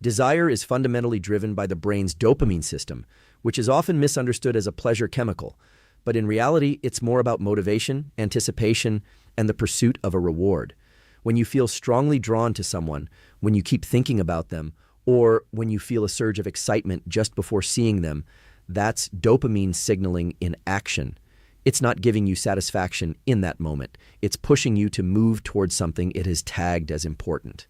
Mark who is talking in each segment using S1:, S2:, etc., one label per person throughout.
S1: Desire is fundamentally driven by the brain's dopamine system, which is often misunderstood as a pleasure chemical, but in reality, it's more about motivation, anticipation, and the pursuit of a reward. When you feel strongly drawn to someone, when you keep thinking about them, or when you feel a surge of excitement just before seeing them, that's dopamine signaling in action. It's not giving you satisfaction in that moment. It's pushing you to move towards something it has tagged as important.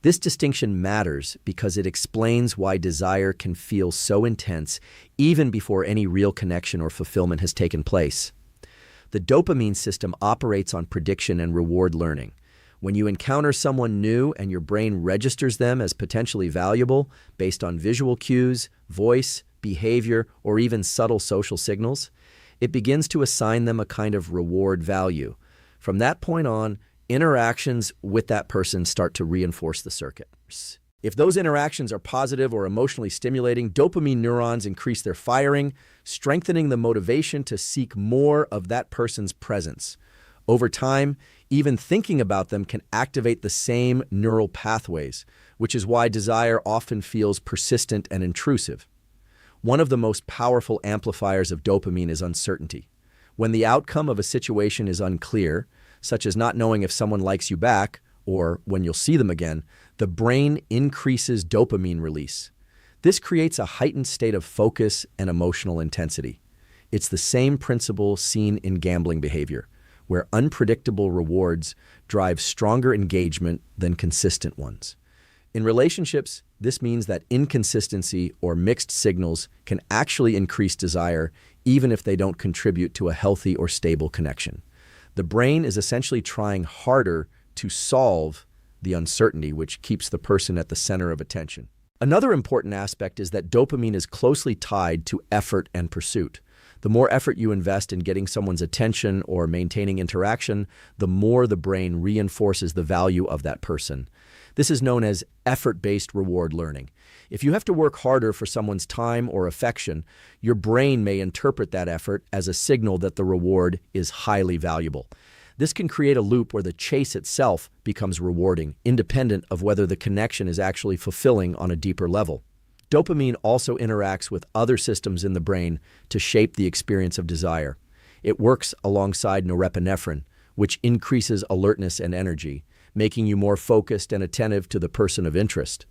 S1: This distinction matters because it explains why desire can feel so intense even before any real connection or fulfillment has taken place. The dopamine system operates on prediction and reward learning. When you encounter someone new and your brain registers them as potentially valuable based on visual cues, voice, behavior, or even subtle social signals, it begins to assign them a kind of reward value. From that point on, interactions with that person start to reinforce the circuit. If those interactions are positive or emotionally stimulating, dopamine neurons increase their firing, strengthening the motivation to seek more of that person's presence. Over time, even thinking about them can activate the same neural pathways, which is why desire often feels persistent and intrusive. One of the most powerful amplifiers of dopamine is uncertainty. When the outcome of a situation is unclear, such as not knowing if someone likes you back or when you'll see them again, the brain increases dopamine release. This creates a heightened state of focus and emotional intensity. It's the same principle seen in gambling behavior, where unpredictable rewards drive stronger engagement than consistent ones. In relationships, this means that inconsistency or mixed signals can actually increase desire even if they don't contribute to a healthy or stable connection. The brain is essentially trying harder to solve the uncertainty, which keeps the person at the center of attention. Another important aspect is that dopamine is closely tied to effort and pursuit. The more effort you invest in getting someone's attention or maintaining interaction, the more the brain reinforces the value of that person. This is known as effort-based reward learning. If you have to work harder for someone's time or affection, your brain may interpret that effort as a signal that the reward is highly valuable. This can create a loop where the chase itself becomes rewarding, independent of whether the connection is actually fulfilling on a deeper level. Dopamine also interacts with other systems in the brain to shape the experience of desire. It works alongside norepinephrine, which increases alertness and energy, making you more focused and attentive to the person of interest.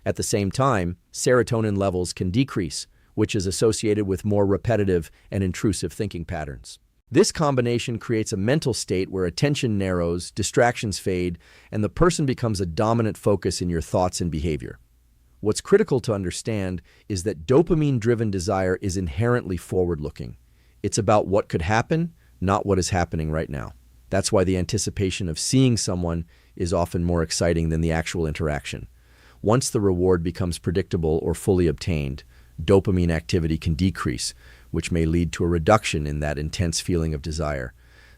S1: At the same time, serotonin levels can decrease, which is associated with more repetitive and intrusive thinking patterns. This combination creates a mental state where attention narrows, distractions fade, and the person becomes a dominant focus in your thoughts and behavior. What's critical to understand is that dopamine-driven desire is inherently forward-looking. It's about what could happen, not what is happening right now. That's why the anticipation of seeing someone is often more exciting than the actual interaction. Once the reward becomes predictable or fully obtained, dopamine activity can decrease, which may lead to a reduction in that intense feeling of desire.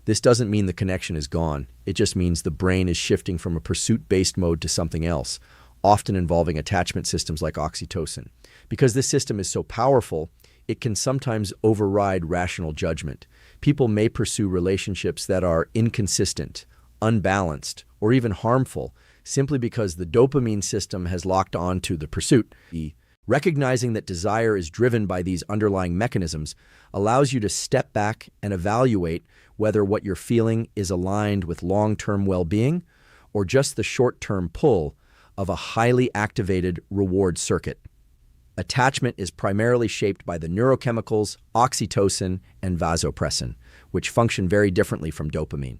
S1: This doesn't mean the connection is gone. It just means the brain is shifting from a pursuit-based mode to something else, often involving attachment systems like oxytocin. Because this system is so powerful, it can sometimes override rational judgment. People may pursue relationships that are inconsistent, unbalanced, or even harmful, simply because the dopamine system has locked on to the pursuit. Recognizing that desire is driven by these underlying mechanisms allows you to step back and evaluate whether what you're feeling is aligned with long-term well-being or just the short-term pull of a highly activated reward circuit. Attachment is primarily shaped by the neurochemicals oxytocin and vasopressin, which function very differently from dopamine.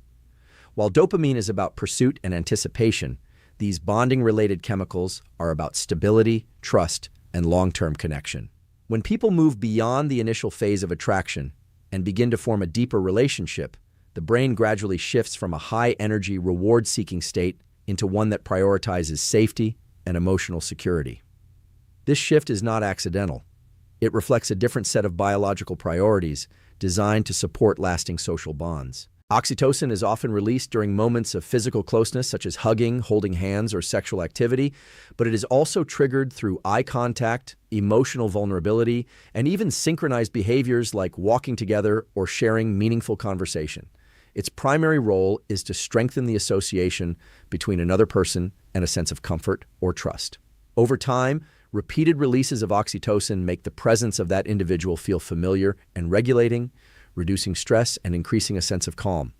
S1: While dopamine is about pursuit and anticipation, these bonding-related chemicals are about stability, trust, and long-term connection. When people move beyond the initial phase of attraction and begin to form a deeper relationship, the brain gradually shifts from a high-energy, reward-seeking state into one that prioritizes safety and emotional security. This shift is not accidental. It reflects a different set of biological priorities designed to support lasting social bonds. Oxytocin is often released during moments of physical closeness, such as hugging, holding hands, or sexual activity, but it is also triggered through eye contact, emotional vulnerability, and even synchronized behaviors like walking together or sharing meaningful conversation. Its primary role is to strengthen the association between another person and a sense of comfort or trust. Over time, repeated releases of oxytocin make the presence of that individual feel familiar and regulating, reducing stress and increasing a sense of calm.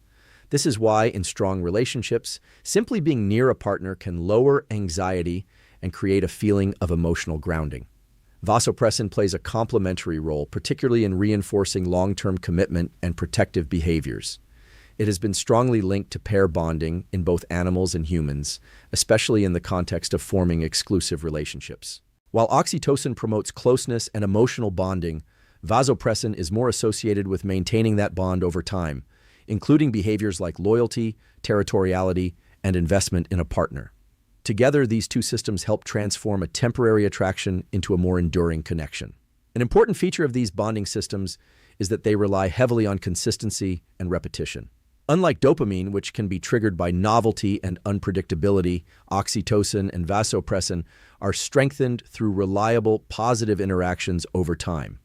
S1: This is why, in strong relationships, simply being near a partner can lower anxiety and create a feeling of emotional grounding. Vasopressin plays a complementary role, particularly in reinforcing long-term commitment and protective behaviors. It has been strongly linked to pair bonding in both animals and humans, especially in the context of forming exclusive relationships. While oxytocin promotes closeness and emotional bonding, vasopressin is more associated with maintaining that bond over time, including behaviors like loyalty, territoriality, and investment in a partner. Together, these two systems help transform a temporary attraction into a more enduring connection. An important feature of these bonding systems is that they rely heavily on consistency and repetition. Unlike dopamine, which can be triggered by novelty and unpredictability, oxytocin and vasopressin are strengthened through reliable, positive interactions over time.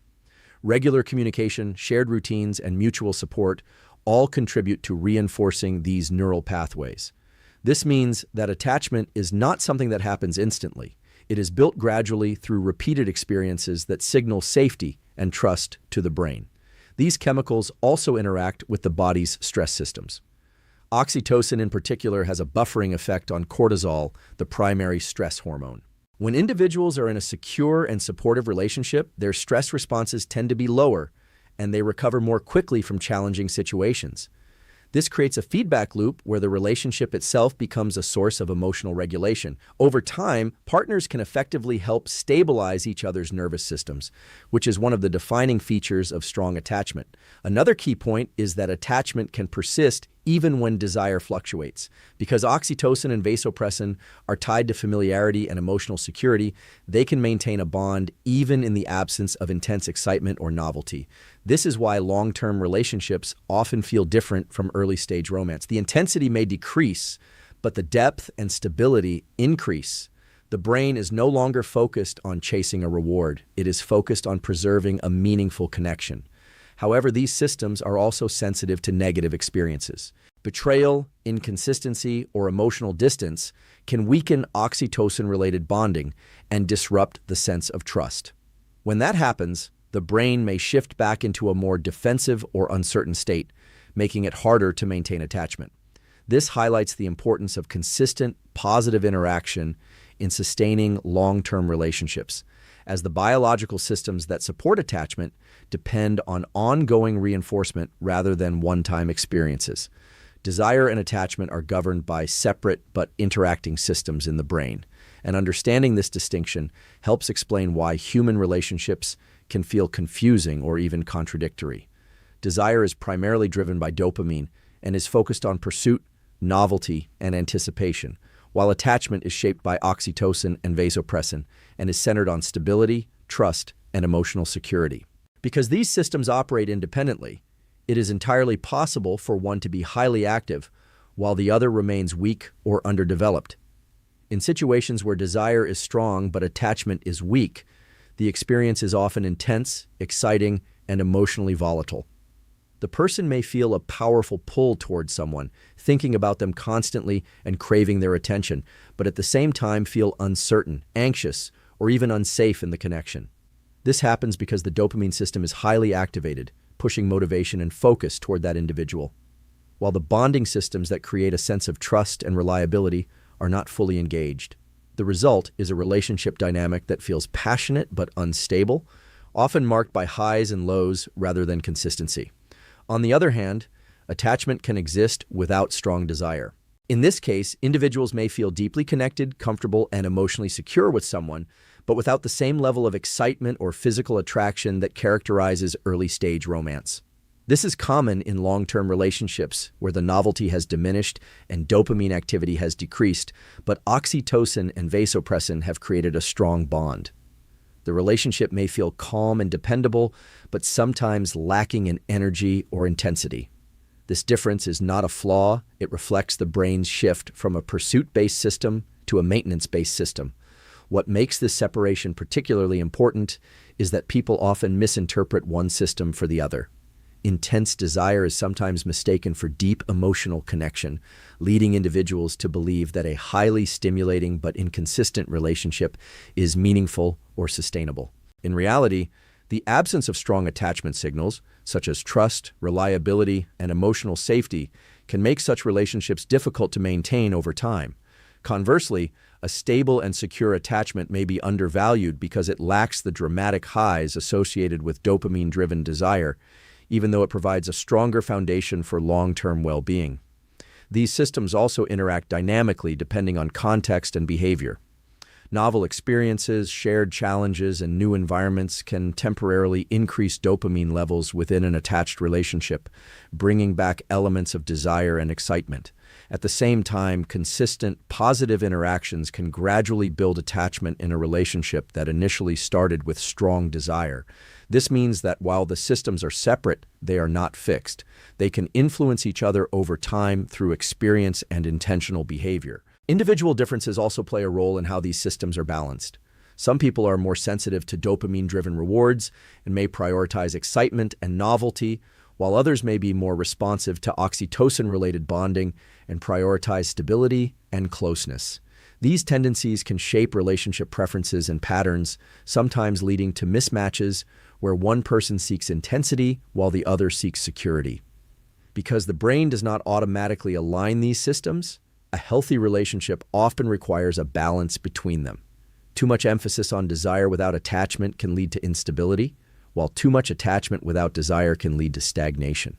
S1: Regular communication, shared routines, and mutual support all contribute to reinforcing these neural pathways. This means that attachment is not something that happens instantly. It is built gradually through repeated experiences that signal safety and trust to the brain. These chemicals also interact with the body's stress systems. Oxytocin in particular has a buffering effect on cortisol, the primary stress hormone. When individuals are in a secure and supportive relationship, their stress responses tend to be lower, and they recover more quickly from challenging situations. This creates a feedback loop where the relationship itself becomes a source of emotional regulation. Over time, partners can effectively help stabilize each other's nervous systems, which is one of the defining features of strong attachment. Another key point is that attachment can persist even when desire fluctuates. Because oxytocin and vasopressin are tied to familiarity and emotional security, they can maintain a bond even in the absence of intense excitement or novelty. This is why long-term relationships often feel different from early-stage romance. The intensity may decrease, but the depth and stability increase. The brain is no longer focused on chasing a reward. It is focused on preserving a meaningful connection. However, these systems are also sensitive to negative experiences. Betrayal, inconsistency, or emotional distance can weaken oxytocin-related bonding and disrupt the sense of trust. When that happens, the brain may shift back into a more defensive or uncertain state, making it harder to maintain attachment. This highlights the importance of consistent, positive interaction in sustaining long-term relationships, as the biological systems that support attachment depend on ongoing reinforcement rather than one-time experiences. Desire and attachment are governed by separate but interacting systems in the brain, and understanding this distinction helps explain why human relationships can feel confusing or even contradictory. Desire is primarily driven by dopamine and is focused on pursuit, novelty, and anticipation, while attachment is shaped by oxytocin and vasopressin and is centered on stability, trust, and emotional security. Because these systems operate independently, it is entirely possible for one to be highly active while the other remains weak or underdeveloped. In situations where desire is strong but attachment is weak, the experience is often intense, exciting, and emotionally volatile. The person may feel a powerful pull towards someone, thinking about them constantly and craving their attention, but at the same time feel uncertain, anxious, or even unsafe in the connection. This happens because the dopamine system is highly activated, pushing motivation and focus toward that individual, while the bonding systems that create a sense of trust and reliability are not fully engaged. The result is a relationship dynamic that feels passionate but unstable, often marked by highs and lows rather than consistency. On the other hand, attachment can exist without strong desire. In this case, individuals may feel deeply connected, comfortable, and emotionally secure with someone, but without the same level of excitement or physical attraction that characterizes early-stage romance. This is common in long-term relationships where the novelty has diminished and dopamine activity has decreased, but oxytocin and vasopressin have created a strong bond. The relationship may feel calm and dependable, but sometimes lacking in energy or intensity. This difference is not a flaw. It reflects the brain's shift from a pursuit-based system to a maintenance-based system. What makes this separation particularly important is that people often misinterpret one system for the other. intense desire is sometimes mistaken for deep emotional connection, leading individuals to believe that a highly stimulating but inconsistent relationship is meaningful or sustainable. In reality, the absence of strong attachment signals, such as trust, reliability, and emotional safety, can make such relationships difficult to maintain over time. Conversely, a stable and secure attachment may be undervalued because it lacks the dramatic highs associated with dopamine-driven desire, even though it provides a stronger foundation for long-term well-being. These systems also interact dynamically depending on context and behavior. Novel experiences, shared challenges, and new environments can temporarily increase dopamine levels within an attached relationship, bringing back elements of desire and excitement. At the same time, consistent, positive interactions can gradually build attachment in a relationship that initially started with strong desire. This means that while the systems are separate, they are not fixed. They can influence each other over time through experience and intentional behavior. Individual differences also play a role in how these systems are balanced. Some people are more sensitive to dopamine-driven rewards and may prioritize excitement and novelty, while others may be more responsive to oxytocin-related bonding and prioritize stability and closeness. These tendencies can shape relationship preferences and patterns, sometimes leading to mismatches where one person seeks intensity while the other seeks security. Because the brain does not automatically align these systems, a healthy relationship often requires a balance between them. Too much emphasis on desire without attachment can lead to instability, while too much attachment without desire can lead to stagnation.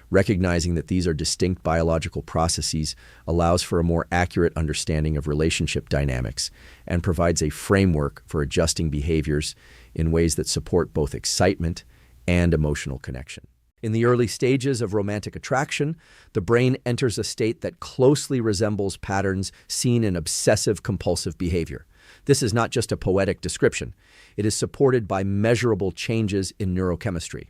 S1: Recognizing that these are distinct biological processes allows for a more accurate understanding of relationship dynamics and provides a framework for adjusting behaviors in ways that support both excitement and emotional connection. In the early stages of romantic attraction, the brain enters a state that closely resembles patterns seen in obsessive-compulsive behavior. This is not just a poetic description. It is supported by measurable changes in neurochemistry.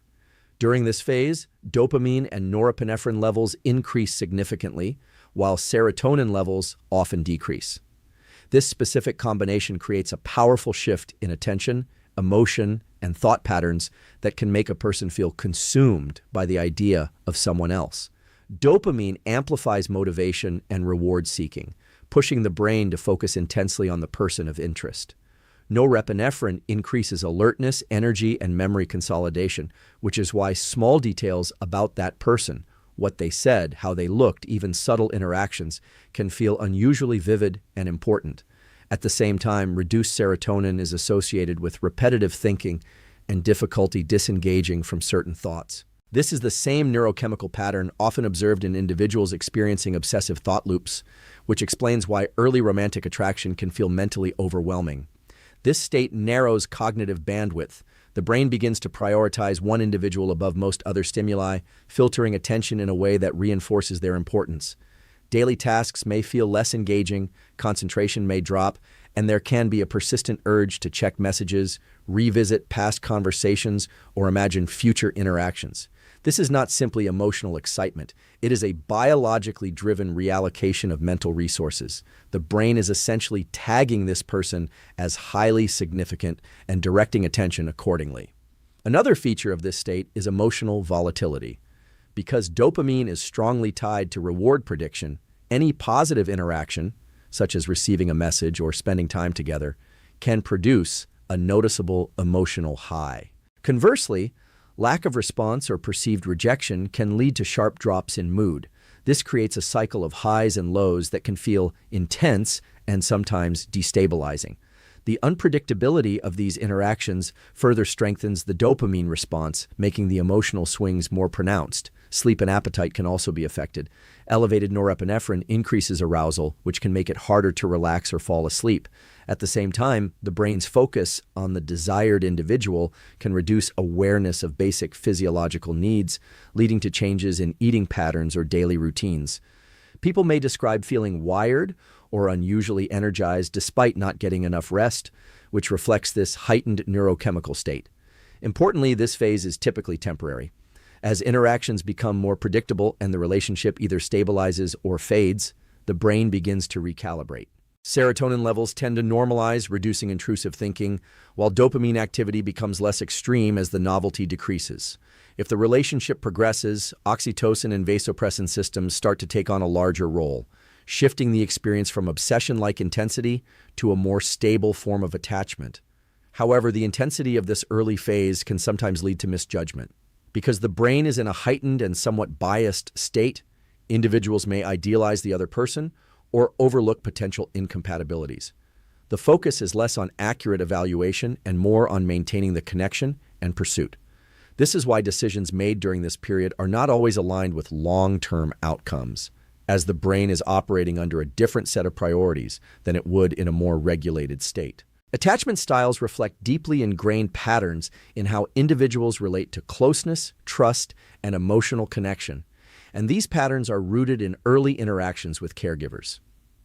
S1: During this phase, dopamine and norepinephrine levels increase significantly, while serotonin levels often decrease. This specific combination creates a powerful shift in attention, emotion, and thought patterns that can make a person feel consumed by the idea of someone else. Dopamine amplifies motivation and reward seeking, pushing the brain to focus intensely on the person of interest. Norepinephrine increases alertness, energy, and memory consolidation, which is why small details about that person, what they said, how they looked, even subtle interactions, can feel unusually vivid and important. At the same time, reduced serotonin is associated with repetitive thinking and difficulty disengaging from certain thoughts. This is the same neurochemical pattern often observed in individuals experiencing obsessive thought loops, which explains why early romantic attraction can feel mentally overwhelming. This state narrows cognitive bandwidth. The brain begins to prioritize one individual above most other stimuli, filtering attention in a way that reinforces their importance. Daily tasks may feel less engaging, concentration may drop, and there can be a persistent urge to check messages, revisit past conversations, or imagine future interactions. This is not simply emotional excitement. It is a biologically driven reallocation of mental resources. The brain is essentially tagging this person as highly significant and directing attention accordingly. Another feature of this state is emotional volatility. Because dopamine is strongly tied to reward prediction, any positive interaction, such as receiving a message or spending time together, can produce a noticeable emotional high. Conversely, lack of response or perceived rejection can lead to sharp drops in mood. This creates a cycle of highs and lows that can feel intense and sometimes destabilizing. The unpredictability of these interactions further strengthens the dopamine response, making the emotional swings more pronounced. Sleep and appetite can also be affected. Elevated norepinephrine increases arousal, which can make it harder to relax or fall asleep. At the same time, the brain's focus on the desired individual can reduce awareness of basic physiological needs, leading to changes in eating patterns or daily routines. People may describe feeling wired or unusually energized despite not getting enough rest, which reflects this heightened neurochemical state. Importantly, this phase is typically temporary. As interactions become more predictable and the relationship either stabilizes or fades, the brain begins to recalibrate. Serotonin levels tend to normalize, reducing intrusive thinking, while dopamine activity becomes less extreme as the novelty decreases. If the relationship progresses, oxytocin and vasopressin systems start to take on a larger role, shifting the experience from obsession-like intensity to a more stable form of attachment. However, the intensity of this early phase can sometimes lead to misjudgment. Because the brain is in a heightened and somewhat biased state, individuals may idealize the other person or overlook potential incompatibilities. The focus is less on accurate evaluation and more on maintaining the connection and pursuit. This is why decisions made during this period are not always aligned with long-term outcomes, as the brain is operating under a different set of priorities than it would in a more regulated state. Attachment styles reflect deeply ingrained patterns in how individuals relate to closeness, trust, and emotional connection, and these patterns are rooted in early interactions with caregivers.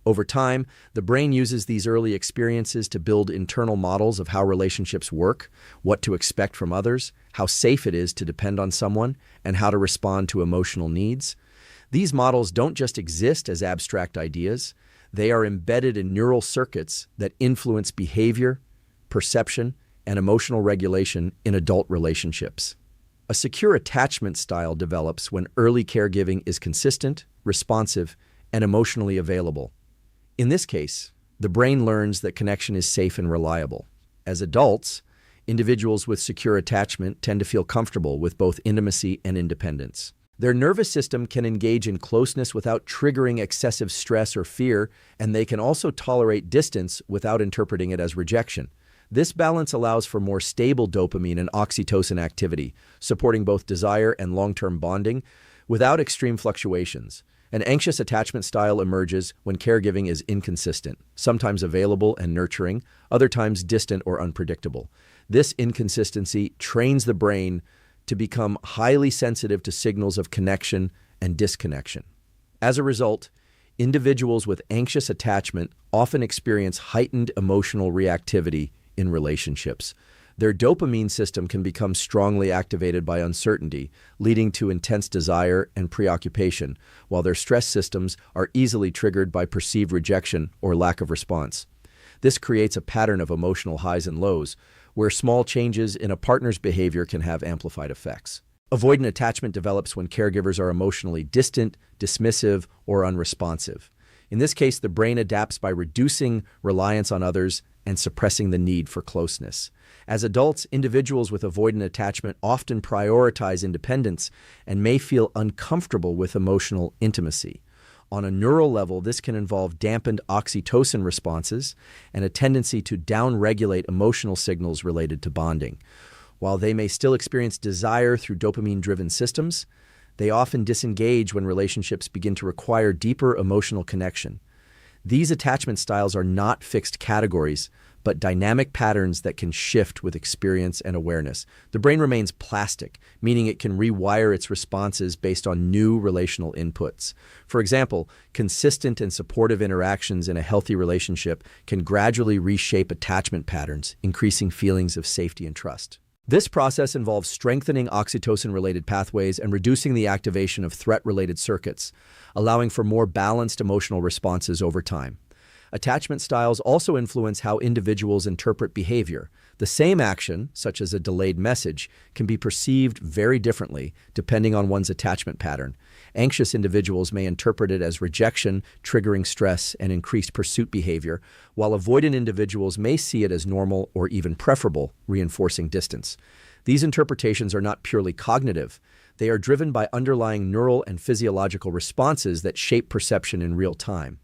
S1: Over time, the brain uses these early experiences to build internal models of how relationships work, what to expect from others, how safe it is to depend on someone, and how to respond to emotional needs. These models don't just exist as abstract ideas, they are embedded in neural circuits that influence behavior, perception, and emotional regulation in adult relationships. A secure attachment style develops when early caregiving is consistent, responsive, and emotionally available. In this case, the brain learns that connection is safe and reliable. As adults, individuals with secure attachment tend to feel comfortable with both intimacy and independence. Their nervous system can engage in closeness without triggering excessive stress or fear, and they can also tolerate distance without interpreting it as rejection. This balance allows for more stable dopamine and oxytocin activity, supporting both desire and long-term bonding without extreme fluctuations. An anxious attachment style emerges when caregiving is inconsistent, sometimes available and nurturing, other times distant or unpredictable. This inconsistency trains the brain to become highly sensitive to signals of connection and disconnection. As a result, individuals with anxious attachment often experience heightened emotional reactivity in relationships. Their dopamine system can become strongly activated by uncertainty, leading to intense desire and preoccupation, while their stress systems are easily triggered by perceived rejection or lack of response. This creates a pattern of emotional highs and lows, where small changes in a partner's behavior can have amplified effects. Avoidant attachment develops when caregivers are emotionally distant, dismissive, or unresponsive. In this case, the brain adapts by reducing reliance on others and suppressing the need for closeness. As adults, individuals with avoidant attachment often prioritize independence and may feel uncomfortable with emotional intimacy. On a neural level, this can involve dampened oxytocin responses and a tendency to downregulate emotional signals related to bonding. While they may still experience desire through dopamine-driven systems, they often disengage when relationships begin to require deeper emotional connection. These attachment styles are not fixed categories, but dynamic patterns that can shift with experience and awareness. The brain remains plastic, meaning it can rewire its responses based on new relational inputs. For example, consistent and supportive interactions in a healthy relationship can gradually reshape attachment patterns, increasing feelings of safety and trust. This process involves strengthening oxytocin-related pathways and reducing the activation of threat-related circuits, allowing for more balanced emotional responses over time. Attachment styles also influence how individuals interpret behavior. The same action, such as a delayed message, can be perceived very differently depending on one's attachment pattern. Anxious individuals may interpret it as rejection, triggering stress and increased pursuit behavior, while avoidant individuals may see it as normal or even preferable, reinforcing distance. These interpretations are not purely cognitive. They are driven by underlying neural and physiological responses that shape perception in real time.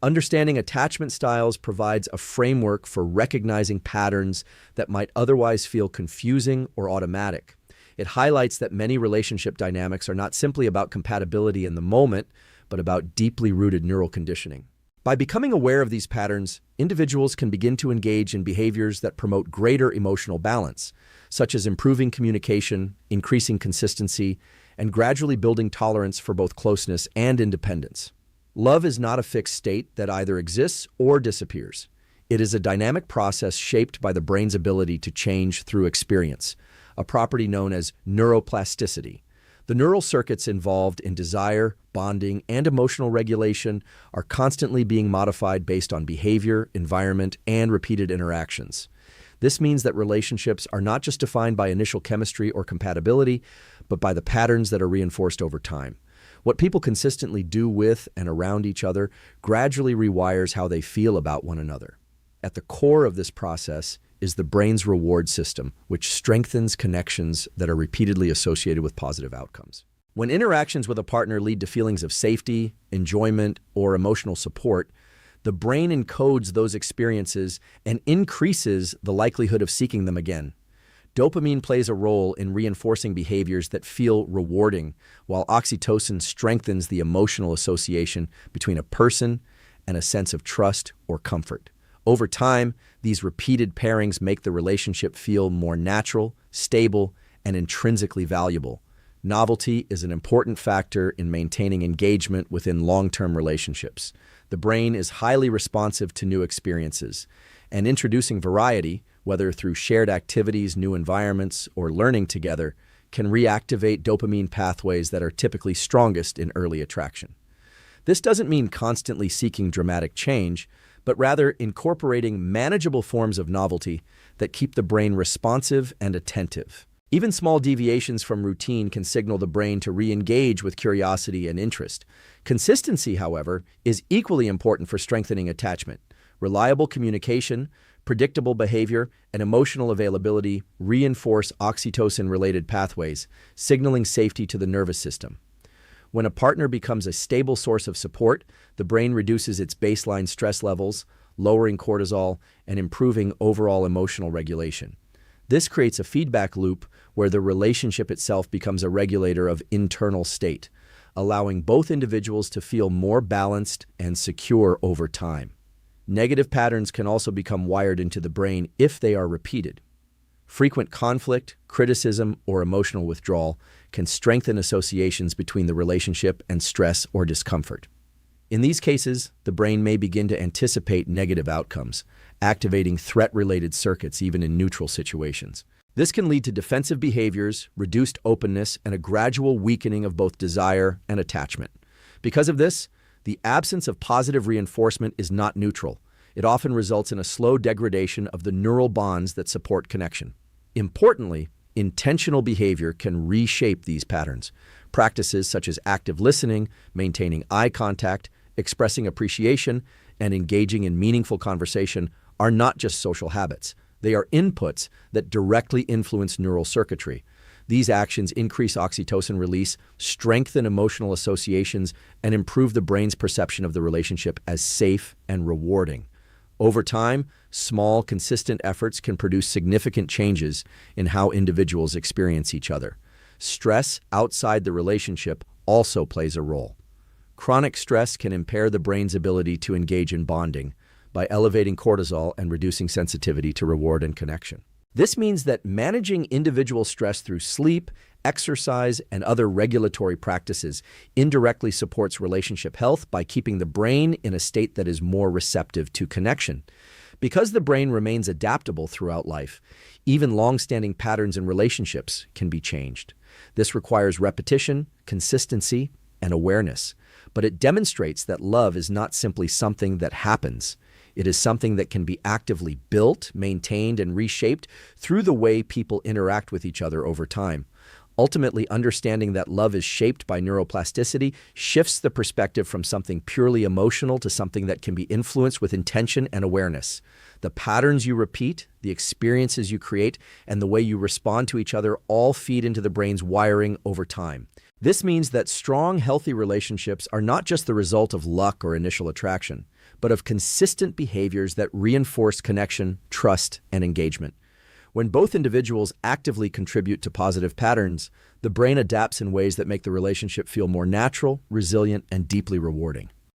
S1: Understanding attachment styles provides a framework for recognizing patterns that might otherwise feel confusing or automatic. It highlights that many relationship dynamics are not simply about compatibility in the moment, but about deeply rooted neural conditioning. By becoming aware of these patterns, individuals can begin to engage in behaviors that promote greater emotional balance, such as improving communication, increasing consistency, and gradually building tolerance for both closeness and independence. Love is not a fixed state that either exists or disappears. It is a dynamic process shaped by the brain's ability to change through experience, a property known as neuroplasticity. The neural circuits involved in desire, bonding, and emotional regulation are constantly being modified based on behavior, environment, and repeated interactions. This means that relationships are not just defined by initial chemistry or compatibility, but by the patterns that are reinforced over time. What people consistently do with and around each other gradually rewires how they feel about one another. At the core of this process is the brain's reward system, which strengthens connections that are repeatedly associated with positive outcomes. When interactions with a partner lead to feelings of safety, enjoyment, or emotional support, the brain encodes those experiences and increases the likelihood of seeking them again. Dopamine plays a role in reinforcing behaviors that feel rewarding, while oxytocin strengthens the emotional association between a person and a sense of trust or comfort. Over time, these repeated pairings make the relationship feel more natural, stable, and intrinsically valuable. Novelty is an important factor in maintaining engagement within long-term relationships. The brain is highly responsive to new experiences, and introducing variety, whether through shared activities, new environments, or learning together, can reactivate dopamine pathways that are typically strongest in early attraction. This doesn't mean constantly seeking dramatic change, but rather incorporating manageable forms of novelty that keep the brain responsive and attentive. Even small deviations from routine can signal the brain to re-engage with curiosity and interest. Consistency, however, is equally important for strengthening attachment. Reliable communication, predictable behavior, and emotional availability reinforce oxytocin-related pathways, signaling safety to the nervous system. When a partner becomes a stable source of support, the brain reduces its baseline stress levels, lowering cortisol and improving overall emotional regulation. This creates a feedback loop where the relationship itself becomes a regulator of internal state, allowing both individuals to feel more balanced and secure over time. Negative patterns can also become wired into the brain if they are repeated. Frequent conflict, criticism, or emotional withdrawal can strengthen associations between the relationship and stress or discomfort. In these cases, the brain may begin to anticipate negative outcomes, activating threat-related circuits even in neutral situations. This can lead to defensive behaviors, reduced openness, and a gradual weakening of both desire and attachment. Because of this, the absence of positive reinforcement is not neutral. It often results in a slow degradation of the neural bonds that support connection. Importantly, intentional behavior can reshape these patterns. Practices such as active listening, maintaining eye contact, expressing appreciation, and engaging in meaningful conversation are not just social habits. They are inputs that directly influence neural circuitry. These actions increase oxytocin release, strengthen emotional associations, and improve the brain's perception of the relationship as safe and rewarding. Over time, small, consistent efforts can produce significant changes in how individuals experience each other. Stress outside the relationship also plays a role. Chronic stress can impair the brain's ability to engage in bonding by elevating cortisol and reducing sensitivity to reward and connection. This means that managing individual stress through sleep, exercise, and other regulatory practices indirectly supports relationship health by keeping the brain in a state that is more receptive to connection. Because the brain remains adaptable throughout life, even long-standing patterns in relationships can be changed. This requires repetition, consistency, and awareness. But it demonstrates that love is not simply something that happens. It is something that can be actively built, maintained, and reshaped through the way people interact with each other over time. Ultimately, understanding that love is shaped by neuroplasticity shifts the perspective from something purely emotional to something that can be influenced with intention and awareness. The patterns you repeat, the experiences you create, and the way you respond to each other all feed into the brain's wiring over time. This means that strong, healthy relationships are not just the result of luck or initial attraction, but of consistent behaviors that reinforce connection, trust, and engagement. When both individuals actively contribute to positive patterns, the brain adapts in ways that make the relationship feel more natural, resilient, and deeply rewarding.